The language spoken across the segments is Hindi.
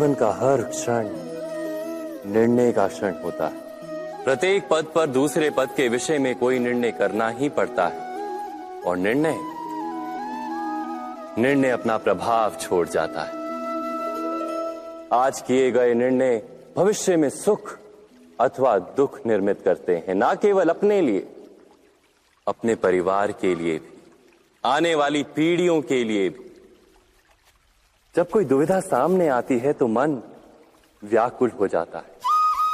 जीवन का हर क्षण निर्णय का क्षण होता है। प्रत्येक पद पर दूसरे पद के विषय में कोई निर्णय करना ही पड़ता है और निर्णय अपना प्रभाव छोड़ जाता है। आज किए गए निर्णय भविष्य में सुख अथवा दुख निर्मित करते हैं, ना केवल अपने लिए, अपने परिवार के लिए भी, आने वाली पीढ़ियों के लिए भी। जब कोई दुविधा सामने आती है तो मन व्याकुल हो जाता है,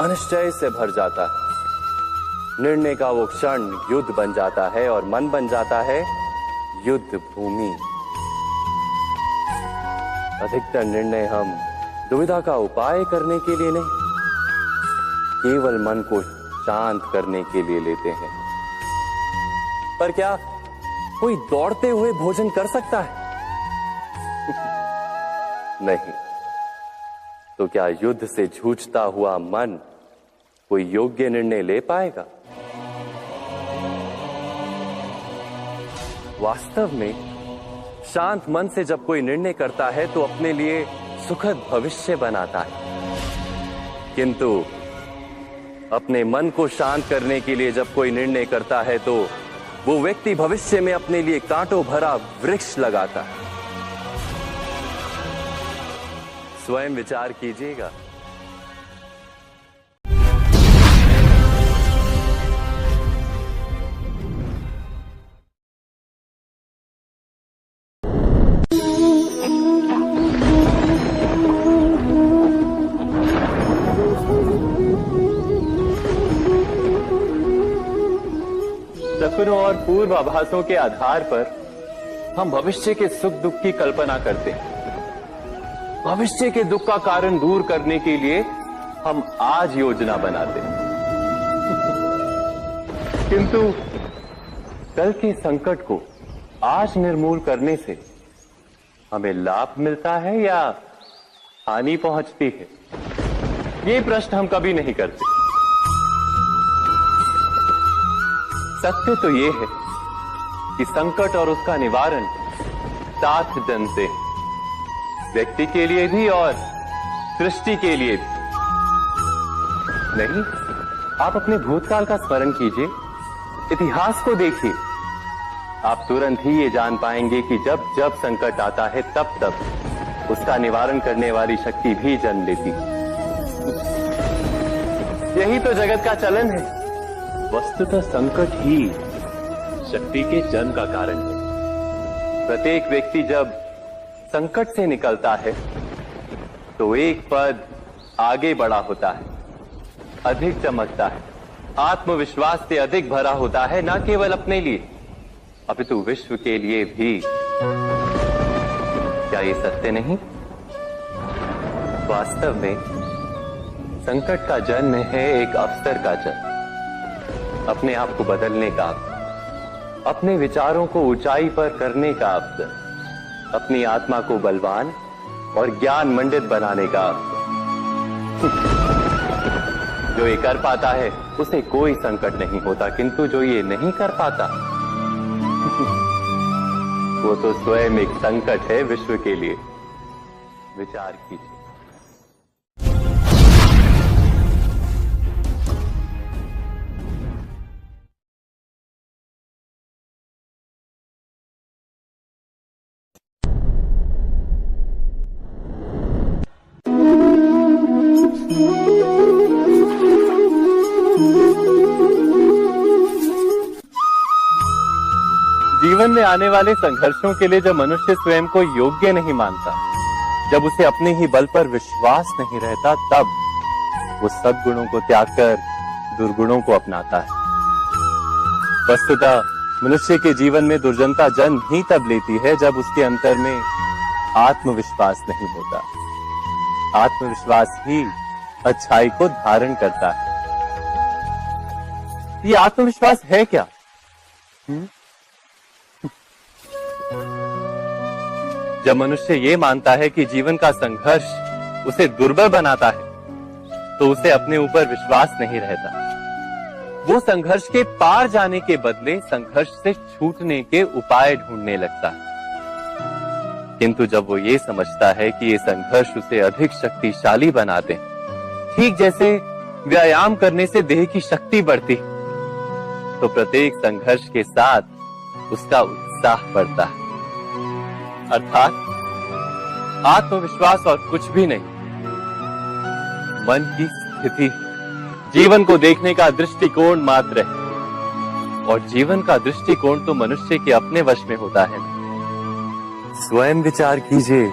अनिश्चय से भर जाता है। निर्णय का वो क्षण युद्ध बन जाता है और मन बन जाता है युद्ध भूमि। अधिकतर निर्णय हम दुविधा का उपाय करने के लिए नहीं, केवल मन को शांत करने के लिए लेते हैं। पर क्या कोई दौड़ते हुए भोजन कर सकता है? नहीं। तो क्या युद्ध से जूझता हुआ मन कोई योग्य निर्णय ले पाएगा? वास्तव में शांत मन से जब कोई निर्णय करता है तो अपने लिए सुखद भविष्य बनाता है, किंतु अपने मन को शांत करने के लिए जब कोई निर्णय करता है तो वो व्यक्ति भविष्य में अपने लिए कांटों भरा वृक्ष लगाता है। स्वयं विचार कीजिएगा। सपनों और पूर्वाभासों के आधार पर हम भविष्य के सुख दुख की कल्पना करते हैं। भविष्य के दुख का कारण दूर करने के लिए हम आज योजना बनाते हैं, किंतु कल के संकट को आज निर्मूल करने से हमें लाभ मिलता है या हानि पहुंचती है, ये प्रश्न हम कभी नहीं करते। सत्य तो ये है कि संकट और उसका निवारण साथ जन से, व्यक्ति के लिए भी और सृष्टि के लिए भी। नहीं, आप अपने भूतकाल का स्मरण कीजिए, इतिहास को देखिए। आप तुरंत ही ये जान पाएंगे कि जब जब संकट आता है तब तब उसका निवारण करने वाली शक्ति भी जन्म लेती है। यही तो जगत का चलन है। वस्तुतः संकट ही शक्ति के जन्म का कारण है। प्रत्येक व्यक्ति जब संकट से निकलता है तो एक पद आगे बढ़ा होता है, अधिक चमकता है, आत्मविश्वास से अधिक भरा होता है, न केवल अपने लिए अपितु विश्व के लिए भी। क्या ये सत्य नहीं? वास्तव में संकट का जन्म है एक अवसर का जन्म, अपने आप को बदलने का अवसर, अपने विचारों को ऊंचाई पर करने का अवसर, अपनी आत्मा को बलवान और ज्ञान मंडित बनाने का अवसर। जो ये कर पाता है उसे कोई संकट नहीं होता, किंतु जो ये नहीं कर पाता वो तो स्वयं एक संकट है विश्व के लिए। विचार कीजिए। जीवन में आने वाले संघर्षों के लिए जब मनुष्य स्वयं को योग्य नहीं मानता, जब उसे अपने ही बल पर विश्वास नहीं रहता, तब वो सद्गुणों को त्याग कर दुर्गुणों को अपनाता है। वस्तुतः मनुष्य के जीवन में दुर्जनता जन्म ही तब लेती है जब उसके अंतर में आत्मविश्वास नहीं होता। आत्मविश्वास ही अच्छाई को धारण करता है। ये आत्मविश्वास है क्या? जब मनुष्य ये मानता है कि जीवन का संघर्ष उसे दुर्बल बनाता है, तो उसे अपने ऊपर विश्वास नहीं रहता। वो संघर्ष के पार जाने के बदले संघर्ष से छूटने के उपाय ढूंढने लगता है। किंतु जब वो ये समझता है कि ये संघर्ष उसे अधिक शक्तिशाली बनाते, ठीक जैसे व्यायाम करने से देह की शक्ति बढ़ती, तो प्रत्येक संघर्ष के साथ उसका उत्साह बढ़ता है। अर्थात आत्मविश्वास और कुछ भी नहीं, मन की स्थिति, जीवन को देखने का दृष्टिकोण मात्र है। और जीवन का दृष्टिकोण तो मनुष्य के अपने वश में होता है। स्वयं विचार कीजिए।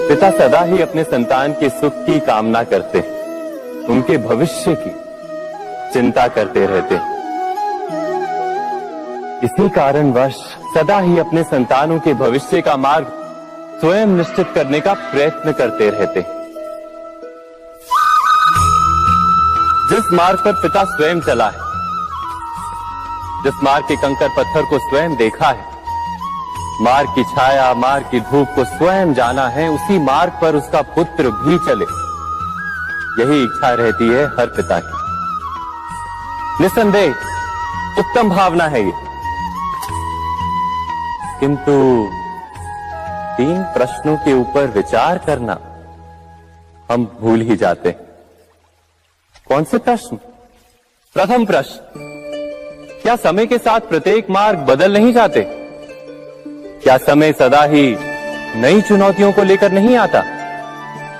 पिता सदा ही अपने संतान के सुख की कामना करते, उनके भविष्य की चिंता करते रहते। इसी कारणवश सदा ही अपने संतानों के भविष्य का मार्ग स्वयं निश्चित करने का प्रयत्न करते रहते। जिस मार्ग पर पिता स्वयं चला है, जिस मार्ग के कंकर पत्थर को स्वयं देखा है, मार्ग की छाया, मार्ग की धूप को स्वयं जाना है, उसी मार्ग पर उसका पुत्र भी चले, यही इच्छा रहती है हर पिता की। निस्संदेह उत्तम भावना है ये, किंतु 3 प्रश्नों के ऊपर विचार करना हम भूल ही जाते हैं। कौन से प्रश्न? प्रथम प्रश्न, क्या समय के साथ प्रत्येक मार्ग बदल नहीं जाते? क्या समय सदा ही नई चुनौतियों को लेकर नहीं आता?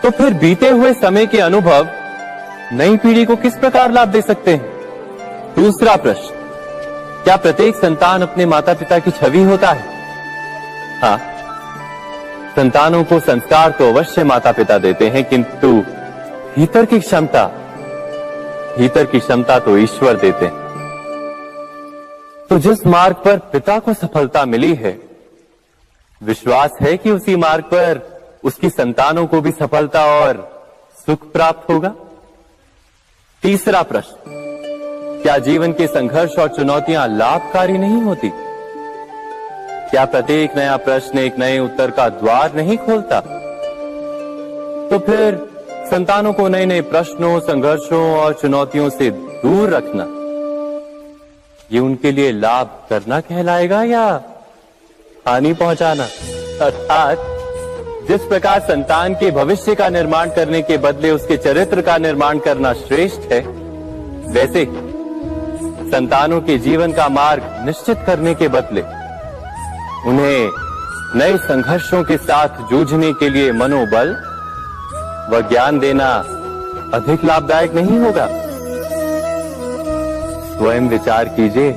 तो फिर बीते हुए समय के अनुभव नई पीढ़ी को किस प्रकार लाभ दे सकते हैं? दूसरा प्रश्न, क्या प्रत्येक संतान अपने माता पिता की छवि होता है? हाँ, संतानों को संस्कार तो अवश्य माता पिता देते हैं, किंतु भीतर की क्षमता तो ईश्वर देते हैं। तो जिस मार्ग पर पिता को सफलता मिली है, विश्वास है कि उसी मार्ग पर उसकी संतानों को भी सफलता और सुख प्राप्त होगा। तीसरा प्रश्न, क्या जीवन के संघर्ष और चुनौतियां लाभकारी नहीं होती? क्या प्रत्येक नया प्रश्न एक नए उत्तर का द्वार नहीं खोलता? तो फिर संतानों को नए नए प्रश्नों, संघर्षों और चुनौतियों से दूर रखना, ये उनके लिए लाभ करना कहलाएगा या हानि पहुंचाना? अर्थात जिस प्रकार संतान के भविष्य का निर्माण करने के बदले उसके चरित्र का निर्माण करना श्रेष्ठ है, वैसे संतानों के जीवन का मार्ग निश्चित करने के बदले उन्हें नए संघर्षों के साथ जूझने के लिए मनोबल व ज्ञान देना अधिक लाभदायक नहीं होगा? स्वयं विचार कीजिए।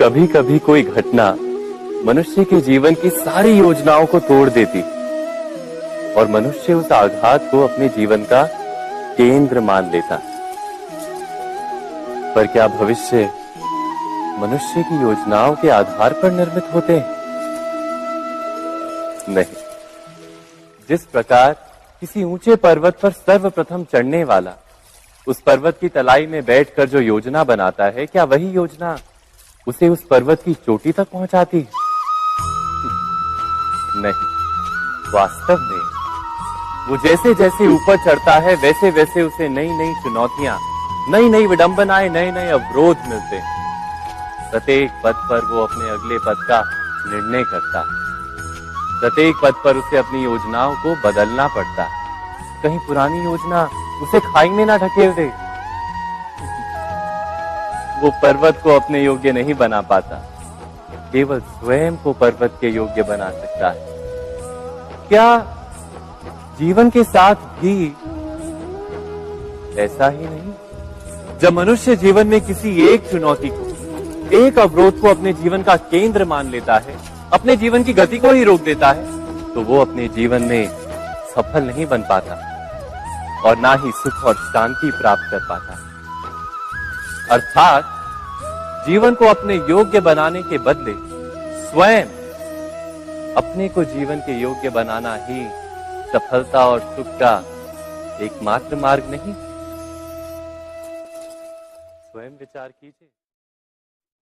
कभी कभी कोई घटना मनुष्य के जीवन की सारी योजनाओं को तोड़ देती और मनुष्य उस आघात को अपने जीवन का केंद्र मान लेता। पर क्या भविष्य मनुष्य की योजनाओं के आधार पर निर्मित होते हैं? नहीं। जिस प्रकार किसी ऊंचे पर्वत पर सर्वप्रथम चढ़ने वाला उस पर्वत की तलाई में बैठकर जो योजना बनाता है, क्या वही योजना उसे उस पर्वत की चोटी तक पहुंचाती है? नहीं, वास्तव में वो जैसे जैसे ऊपर चढ़ता है वैसे वैसे उसे नई नई चुनौतियां, नई नई विडंबनाएं, नए नए अवरोध मिलते हैं। प्रत्येक पद पर वो अपने अगले पद का निर्णय करता है। प्रत्येक पद पर उसे अपनी योजनाओं को बदलना पड़ता है। कहीं पुरानी योजना उसे खाई में ना ढकेल दे। वो पर्वत को अपने योग्य नहीं बना पाता, केवल स्वयं को पर्वत के योग्य बना सकता है। क्या जीवन के साथ भी ऐसा ही नहीं? जब मनुष्य जीवन में किसी एक चुनौती को, एक अवरोध को अपने जीवन का केंद्र मान लेता है, अपने जीवन की गति को ही रोक देता है तो वो अपने जीवन में सफल नहीं बन पाता और ना ही सुख और शांति प्राप्त कर पाता। अर्थात जीवन को अपने योग्य बनाने के बदले स्वयं अपने को जीवन के योग्य बनाना ही सफलता और सुख का एकमात्र मार्ग नहीं। स्वयं विचार कीजिए।